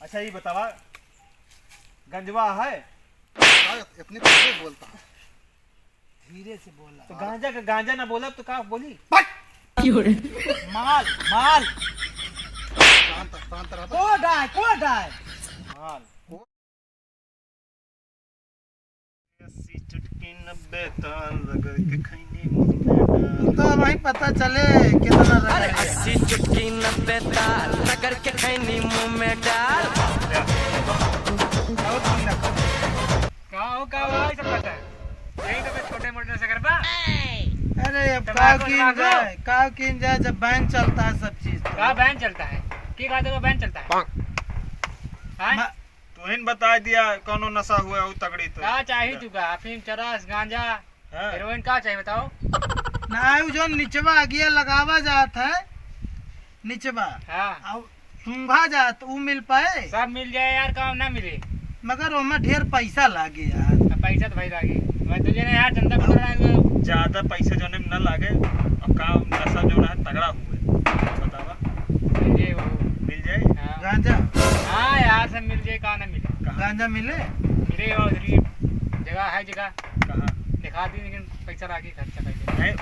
अच्छा ये बतावा गंजवा है? अपने कैसे बोलता धीरे से बोला तो गांजा का गांजा ना बोला तो का बोली? माल माल शांत रहा। कोड है माल चुटकी 90 ताल रगड़ के खैनी मुंह में डाल। तो वही पता चले कितना अरे 80 चुटकी 90 ताल रगड़ के खैनी मुंह में डाल। का भाई सब पता है यही तो छोटे मोटे से करबा। अरे अब काव किन जाए जब बैन चलता है सब चीज का बैन चलता है की कहते तो बैन चलता है हां तुहिन बता दिया कोनो नशा हुआ है तगड़ी तो का चाहिए तुका अफीम चरस गांजा हेरोइन का चाहिए बताओ? ना जो निचवा आगे लगावा जात है निचवा हां अब सूंघा जात वो मिल पाए सब मिल जाए यार काम ना मिले मगर ओमे ढेर पैसा लागे यार। पैसा तो भाई लागे मैं तुझे ना यार जनता बता रहा है ज्यादा पैसा जोने में न लागे और काम नशा जो है तगड़ा हुए बतावा ये वो मिल जाए। हाँ। गांजा हाँ यार सब मिल जाए का ना मिले गांजा मिले मिले और जगह है जगह कहाँ दिखा दी लेकिन पैसा लागे खर्चा पैसे नहीं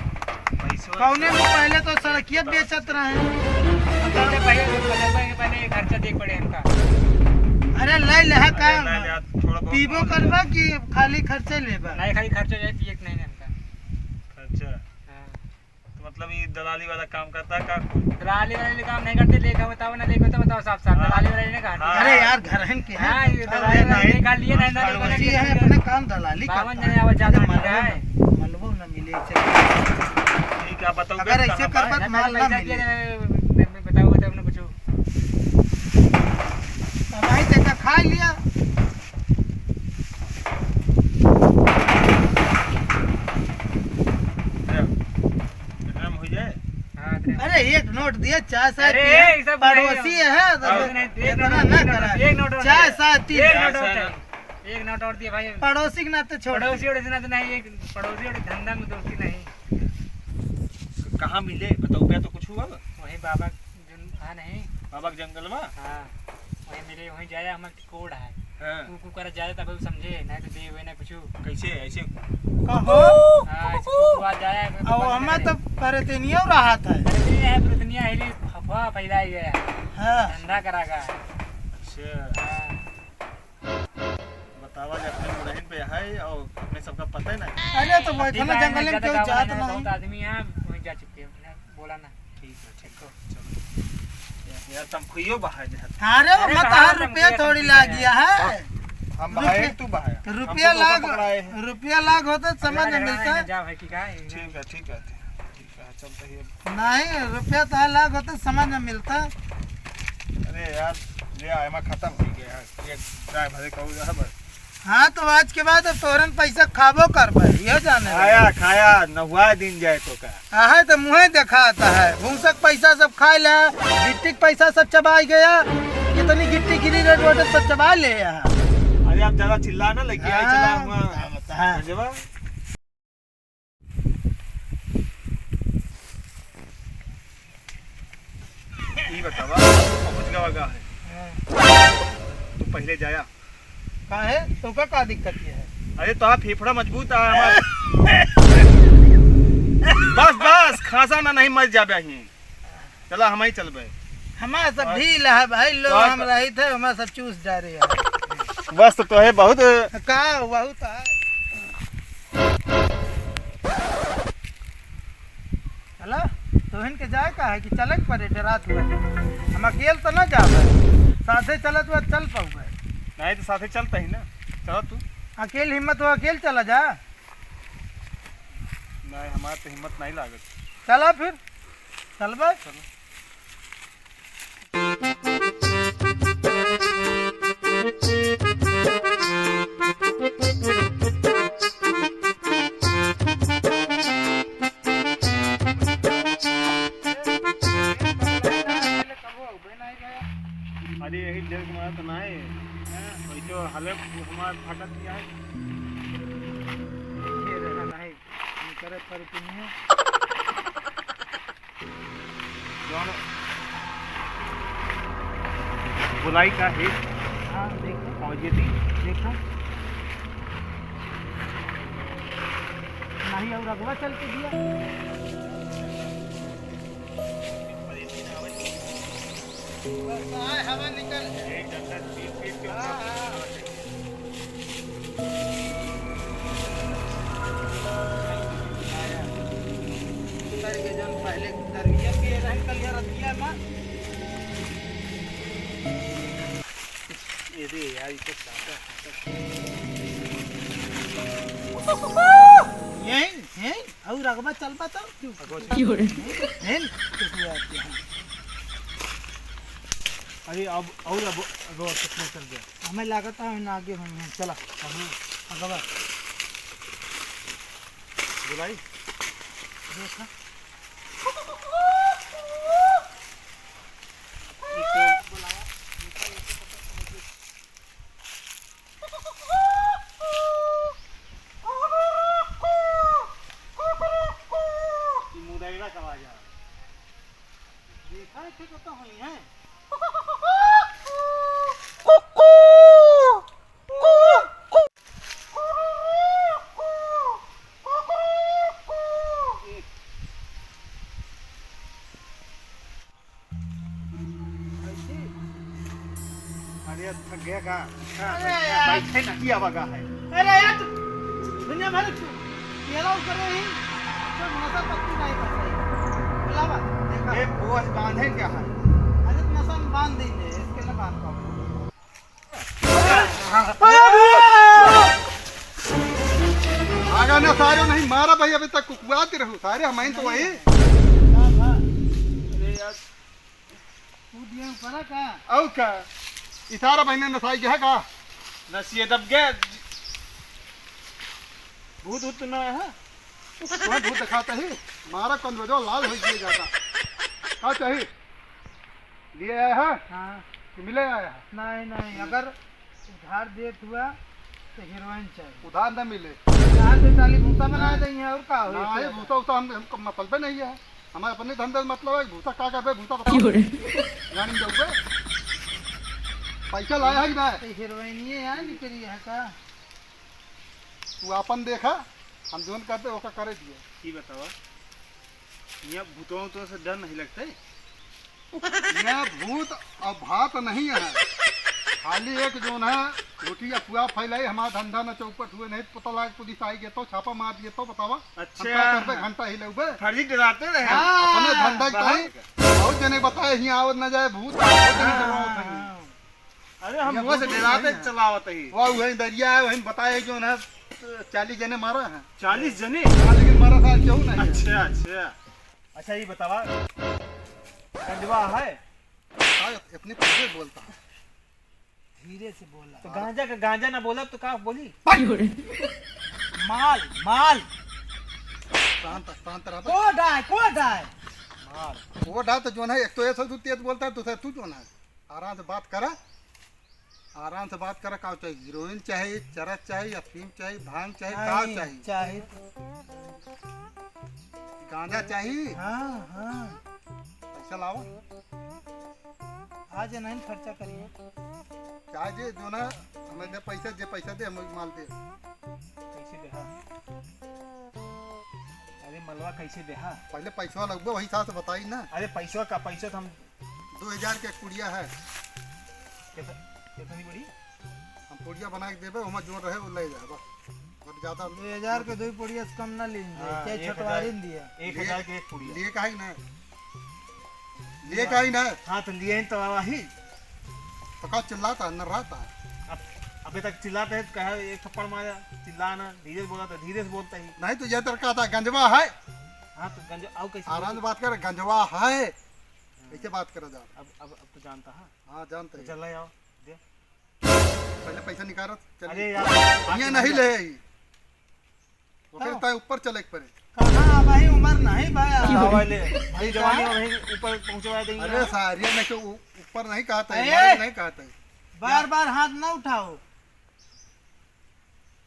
पैसों कौने में पहले तो सड़किया बेचत रहे पहले खर्चा देख पड़े इनका। अरे ले ले का थोड़ा बहुत पीबो करबा कि खाली खर्चे लेबा? नहीं खाली खर्चा जाए पिए नहीं इनका खर्चा हाँ। तो मतलब ये दलाली वाला काम करता का? दलाली वाले काम नहीं करते लेखा बताओ ना लेखा तो बताओ साफ साफ दलाली वाले ने कहा। अरे यार घरहन के हैं हाँ ये दलाली वाले निकाल लिए नहीं ना पड़ोसी है अपने काम दलाली करता 52 जने आवाज ज्यादा मिल रहा है मलबो न मिले ठीक है बताओ अगर ऐसे करबा तो माल ना मिले। बताओ बताओ ना कुछ भाई देखा खा लिया हो जाए। हाँ अरे एक नोट दिया चाय साथ अरे, पिया। ये सब पड़ोसी है इतना ना करा एक नोट और चाय साथ एक पिया। नोट और चाहिए। एक नोट और दिए भाई पड़ोसी के नाते छोड़ पड़ोसी और ना तो नहीं एक पड़ोसी और धंधा में दोस्ती नहीं। कहाँ मिले बताओ क्या तो कुछ हुआ वही बाबा हाँ नहीं बाबा के जंगल में? हाँ वही मेरे वहीं जाया हमारे कोड है हाँ। कुकू कर जाए तब वो समझे नहीं तो दे हुए नहीं कुछ। कैसे ऐसे कहो हाँ ऐसे कुकू आ जाए अब हमें तो परतनियो रहा था। है पृथ्वी हिली अफवाह फैलाई गया हाँ धंधा करा गया। अच्छा हाँ बतावा जब अपने मुरहिन पे है और अपने सबका पता है ना। अरे तो वही ना जंगल में क्यों जात बहुत नहीं। आदमी यहाँ वहीं जा चुके हैं बोला ना। ठीक है चलो यार तुम खुइयो बाहर जा। अरे मैं तो रुपया थोड़ी ला गया है। हम बाहर तू बाहर रुपया लाख होता समझ में मिलता। जा भाई की का ठीक है ठीक है ठीक है चलते ही। नहीं रुपया तो लाख होता समझ में मिलता। अरे यार ले आया मैं खत्म हो गया एक चाय भरे कहू जा बस। हाँ तो आज के बाद तोरन पैसा खाबो कर भाई ये जाने खाया खाया नहुआ दिन जाए तो का है तो मुँह दिखाता है भूसक पैसा सब खा ले गिट्टी पैसा सब चबा गया कितनी गिट्टी गिरी रेट वोट सब चबा ले यहाँ। अरे आप ज्यादा चिल्ला ना लगी आई चला हुआ जवा ये बतावा पहुंच गया है तू पहले जाया का है तो का दिक्कत ये है? अरे तो आप फेफड़ा मजबूत है हमारा बस बस खासा ना नहीं मर जाबे ही चला हम ही चलबे हमारा सब ढील है भाई लोग हम रही थे हमारा सब चूस जा रही है। बस तो है बहुत का बहुत है। हेलो तो इनके जाए का है कि चले पड़े रात हुआ हम अकेले तो ना जा साथे चलत हुआ चल पाऊंगा नहीं तो साथे चलता ही ना चलो तू अकेले हिम्मत हो अकेले चला जा। नहीं हमारा तो हिम्मत नहीं लागत। चला फिर चल बस चलो अरे यही डेढ़ कुमार तो ना है वैसे हाले हमारा फाटक किया है ये रहना नहीं करे पर नहीं जौन बुलाई का है हाँ देखो पहुंचे थी देखो नहीं और अगवा चल के दिया हवा निकल पहले दरिया के रही कलिया रतिया में ये दे यार ये तो यही और अगवा चल पाता क्यों अरे अब और अब कितने चल गया हमें लागत है ना आगे हम चला अगवा बुलाई देखा मुदैला का आवाज है देखा है ठीक तो हुई है अरे थक गया का बैठे नहीं आवागा है अरे यार दुनिया भर ये लोग कर रहे हैं तो नशा पत्ती नहीं कर रही बुलावा देखा ये बोझ बांधे क्या है अरे नशा में बांध देंगे इसके ना बांध पाओ आगा ना सारे नहीं मारा भाई अभी तक कुकुआते रहो सारे हमारे तो वही अरे यार तू दिया पड़ा का और क्या इशारा बहने नसाई गया का नसिए दब गया भूत भूत ना है तुम्हें भूत दिखाता है मारा कौन बजो लाल हो दिया जाता क्या चाहिए लिए आया है हाँ कि मिले आया है नहीं नहीं अगर उधार देत हुआ तो हीरोइन चाहिए उधार न मिले उधार दे डाली भूसा बना देंगे और का ना हो ये भूसा उसा हम मतलब पे नहीं है हमारे अपने धंधे में मतलब है भूसा का करबे भूसा बताओ जानी जाओगे पैसा लाया है कि ना तो हीरोइन ये है निकली है का तू अपन देखा हम जोन करते ओका करे दिए की बतावा यहाँ भूतों तो से डर नहीं लगता है यह भूत और भात नहीं है खाली एक जोन है रोटी अफवाह फैलाई हमारा धंधा न चौपट हुए नहीं पता लगा पुलिस आई गए तो छापा मार दिए तो बतावा अच्छा घंटा ही लोगे फर्जी डराते रहे अपने धंधा कहीं बहुत जने बताए यहाँ आवत न जाए भूत बहुत जने डरावत हैं। अरे हम मुँह से डराते चलावत ही वह वही दरिया है वही बताए जो है 40 जने मारा है 40 जने लेकिन मारा साल क्यों नहीं है। अच्छा अच्छा अच्छा ये बतावा कंजवा है शायद इतने पीछे बोलता है धीरे से बोला तो गांजा का गांजा ना बोला तो का बोली माल माल शांत रहा कोड है वो डा तो जो है एक तो ऐसा तू तेज बोलता है दूसरा तू जो है आराम से बात करा का चाहिए हीरोइन चाहिए चरस चाहिए अफीम चाहिए भांग चाहिए दाल चाहिए चाहिए गांजा चाहिए हाँ हाँ पैसा लाओ आज नहीं खर्चा करिए चाहे जे जो ना हमें जे पैसा दे हमें माल दे कैसे देहा अरे मलवा कैसे देहा पहले पैसा लगभग वही हिसाब से बताई ना अरे पैसा का पैसा तो हम 2000 के कुड़िया है कितनी बड़ी हम पुड़िया बना के देवे वहाँ जो रहे वो ले जाए बस और ज्यादा 2000 के 2 पुड़िया से कम ना लेंगे हाँ, क्या 1000 छटवारी दिया 1000 के एक पुड़िया लिए का ही ना लिए का ही ना हाँ तो लिए तो वही तो का चिल्लाता न रहता अभी तक चिल्लाते हैं तो कहा एक थप्पड़ मारा चिल्लाना धीरे से बोला तो धीरे से बोलता ही नहीं तो ये तरह था गंजवा है हाँ तो गंज आओ कैसे आराम से बात कर गंजवा है ऐसे बात करा जा अब तो जानता है हाँ जानते हैं चल आओ दे पहले पैसा निकाल अरे चलिए यार ये नहीं ले वो फिर तय ऊपर चले के पड़े कहाँ भाई उम्र नहीं भाई वाले भाई जवानी में वहीं ऊपर पहुंचवा देंगे अरे सारिया में तो ऊपर नहीं कहता है ए! नहीं कहता है बार बार हाथ ना उठाओ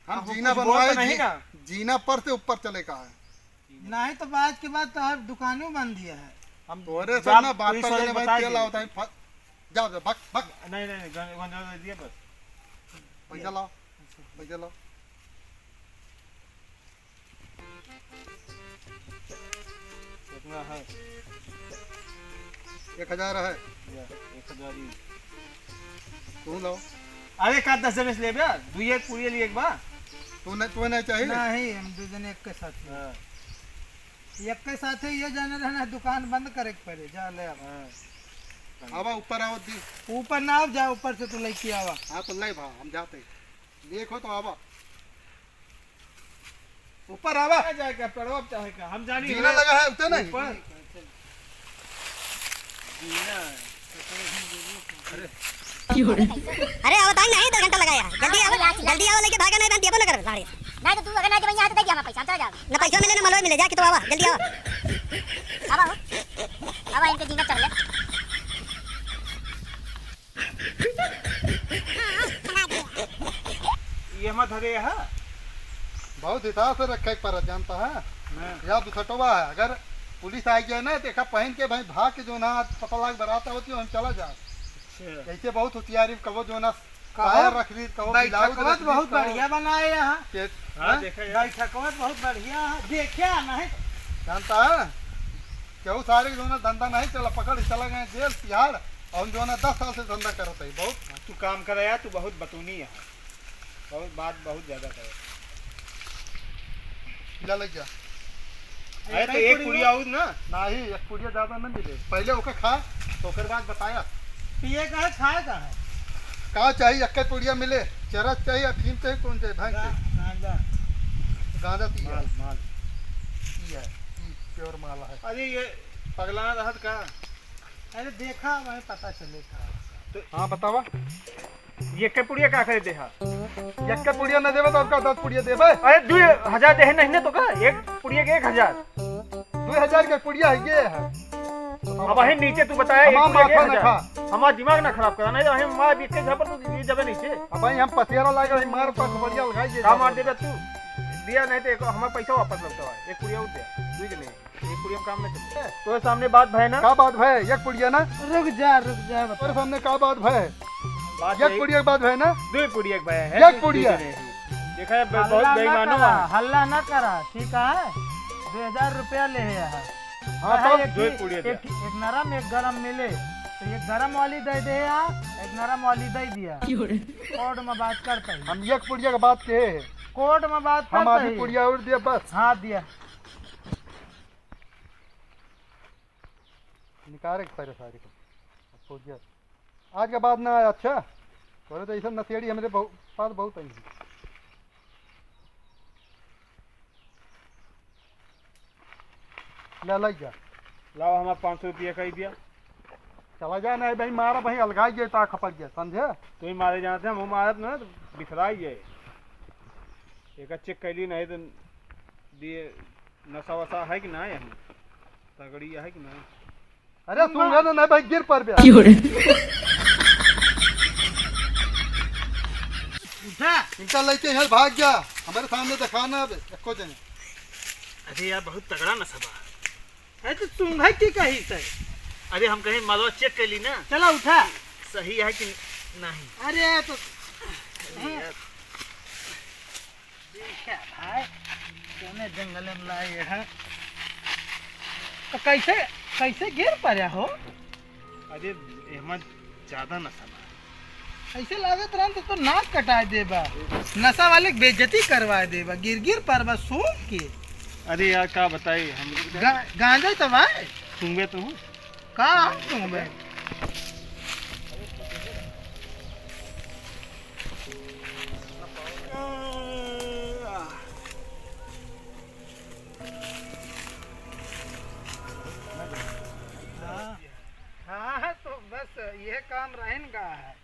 हम अब जीना कुछ बोल बनवाए तो नहीं ना? जीना पर से ऊपर चले का है नहीं तो बाद के बाद तो हर दुकानों बंद दिया है हम तोरे जब सब ना बात पुलिस पर वाले लेने भाई बता तेल दिए। होता है जाओ जाओ, भग भग। नहीं नहीं नहीं, गंजा दे दिया बस। पैसा लाओ, पैसा लाओ। कितना है? 1000 है। 1000 ही। तू लो। अरे का 10 में ले बे, दू एक पूरी लिए एक बार। तू नहीं चाहिए? नहीं, हम दो जने एक के साथ ही। हां एक के साथ ही ये जाने रहना, दुकान बंद करे के पड़े। जा ले अब। हां आवा ऊपर आओ दी। ऊपर ना जा, ऊपर से तू लेके आवा। हाँ तो ले भा, हम जाते। देखो तो आवा, ऊपर आवा। जाए क्या पड़ो चाहे का हम जानी जीना लगा है उतने नहीं। ऊपर जीना अरे आओ ताई नहीं 2 घंटा लगाया जल्दी आओ लेके भागा नहीं बंद कर गाड़ी नहीं तो तू अगर ना जब यहाँ तो दे दिया मैं पैसा चला जा ना पैसा मिले ना मलवा मिले जा कि तो आवा जल्दी आवा इनके जीना चल ले ये मत हरे है बहुत हिसाब से रखे पर जानता है या दुसटवा है। अगर पुलिस आई गया ना देखा पहन के भाई भाग के जो ना पता लग बराता होती हम चला जा। ऐसे बहुत होशियारी कहो जो ना कायर रख दी कहो बैठकवत बहुत बढ़िया बनाए यहाँ। हां देखा यार बैठकवत बहुत बढ़िया है। देखिए नहीं जानता है केहू सारे जो ना धंधा नहीं चला पकड़ चला गए जेल तिहाड़ और जो ना 10 साल से धंधा करते है। बहुत तू काम कर यार, तू बहुत बतूनी है, बहुत बात बहुत ज्यादा करे। ला लग जा। अरे तो एक पूरी आउज ना नहीं एक पुड़िया ज्यादा न मिले, पहले ओके खा तो ओकर बाद बताया पिए का है, खाए का है। का चाहिए एक पुड़िया मिले, चरस चाहिए अफीम चाहिए कौन चाहिए भैंस चाहिए गांजा गांजा पिया माल माल पिया प्योर माल है। अरे ये पगला रहत का। अरे देखा वही पता चलेगा। तो हाँ बतावा ये के पुड़िया का करे देहा? एक के पुड़िया न देवे तो आपका 10 पुड़िया देवे। अरे 2000 दे नहीं ने तो का एक पुड़िया के 1000 2000 के पुड़िया है ये है। अब वही नीचे तू बताया एक हमारा पुड़िया माथा के न 1000। खा। हमारा दिमाग ना खराब करा नहीं तो हम मार बीच के घर पर तो ये जबे नीचे अब भाई हम पसेरा लागे भाई मार पास बढ़िया लगाई दे का मार देबे तू दिया नहीं तो हमारा पैसा वापस लगता है। एक पुड़िया उठ दे दुई जने एक पुड़िया काम में चलते तो सामने बात भाई ना का बात है एक पुड़िया ना रुक जा और सामने का बात है बात एक पुड़िया बात है ना दो पुड़िया भाई है एक पुड़िया। देखा है बहुत बेईमानो है। हल्ला ना करा ठीक है। 2000 रुपया ले है यहाँ। हाँ हाँ, तो एक दो पुड़िया दे। एक नरम एक गरम मिले तो एक गरम वाली दे दे यहाँ, एक नरम वाली दे दिया। कोर्ट में बात करते ही, हम एक पुड़िया का बात के है। कोर्ट में बात हम करते आधी ही। पुड़िया उड़ दिया बस हाँ दिया। निकाले सारे सारे को पुड़िया आज के बाद ना आया। अच्छा बोले तो ऐसा नशेड़ी हमारे पास बहुत आई ले लग जा। लाओ हमारा 500 रुपया का ही दिया। चला जा नहीं भाई मारा भाई अलगाई गए ता खपत गया समझे। तो ही मारे जाते हम मारत ना तो बिखराई जाए। एक चेक कैली नहीं तो दिए नशा वशा है कि ना है तगड़ी है कि नहीं। अरे सुनगा ना नहीं भाई गिर पर बे उठा इनका लेके यहाँ भाग गया हमारे सामने दिखाना अब एको जने। अरे यार बहुत तगड़ा नशा बा। अरे तो सुंघा की कही से। अरे हम कहीं मालवा चेक कर ली ना चला उठा। सही है कि नहीं। अरे तो यार देखा भाई कोने जंगल में लाए हैं तो कैसे कैसे गिर पड़ा हो। अरे एहमद ज्यादा नशा बा। ऐसे लागत रहा तो नाक कटा देबा, नशा वाले के बेइज्जती करवा देबा, गिर गिर पर बस सूंघ के। अरे यार क्या बताई हम गांजा तो भाई सूंघे तो हूँ का सूंघबे। हाँ तो बस ये काम रहन का है।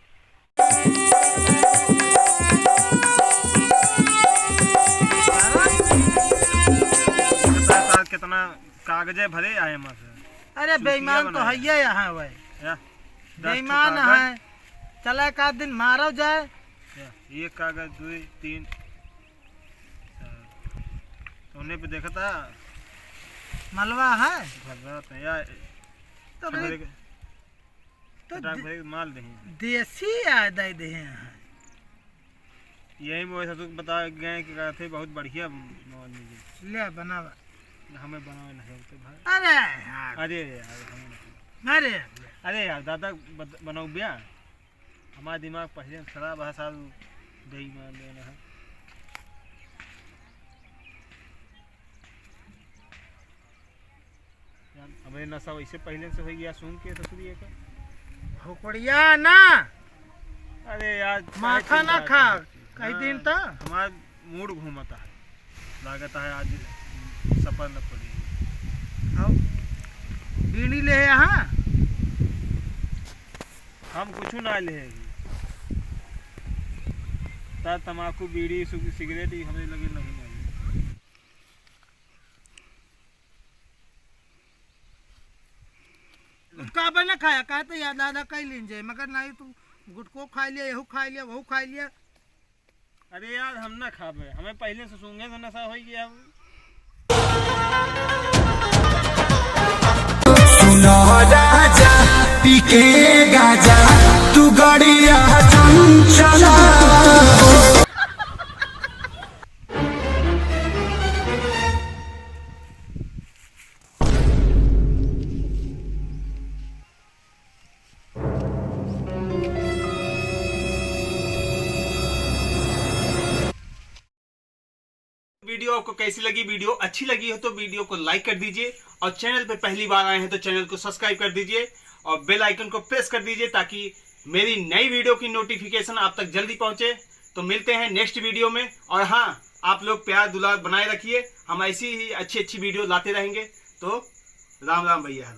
कितना कागजे भरे आए हमसे। अरे बेईमान तो है ये यहाँ भाई, बेईमान है। चला एक आध दिन मारो जाए। एक कागज 2 3 सोने पे देखा था मलवा है भर रहा था यार तो तो पटाख भरे के माल दें। देसी आ दे दे यही वो सब बता गए कि कहते बहुत बढ़िया मोबाइल लीजिए। ले बनावा। हमें बनावे नहीं तो भाई। अरे यार अरे यार अरे अरे यार दादा बनाओ बिया हमारा दिमाग पहले खराब है साल दही मान लेना है। हमें नशा वैसे पहले से हो गया सुन के ससुरी का भोकड़िया ना अरे यार माथा ना खा कई दिन तक हमारा मूड घूमता है लागत है आज सफर न पड़ी। बीड़ी ले यहाँ हम कुछ ना ले तम्बाकू बीड़ी सिगरेट ही हमें लगे नहीं मालूम। का बना खाया का तो याद आदा कई लीन जाए मगर नहीं तू गुटको खा लिया यहू खा लिया वहू खा लिया। अरे यार हम ना खाबे हमें पहले से सूंघे तो नशा हो गया। सुनो राजा पी के गाजा तू गड़िया चंचला। वीडियो आपको कैसी लगी? वीडियो अच्छी लगी हो तो वीडियो को लाइक कर दीजिए और चैनल पे पहली बार आए हैं तो चैनल को सब्सक्राइब कर दीजिए और बेल आइकन को प्रेस कर दीजिए ताकि मेरी नई वीडियो की नोटिफिकेशन आप तक जल्दी पहुंचे। तो मिलते हैं नेक्स्ट वीडियो में और हाँ आप लोग प्यार दुलार बनाए रखिए हम ऐसी ही अच्छी वीडियो लाते रहेंगे। तो राम राम भैया।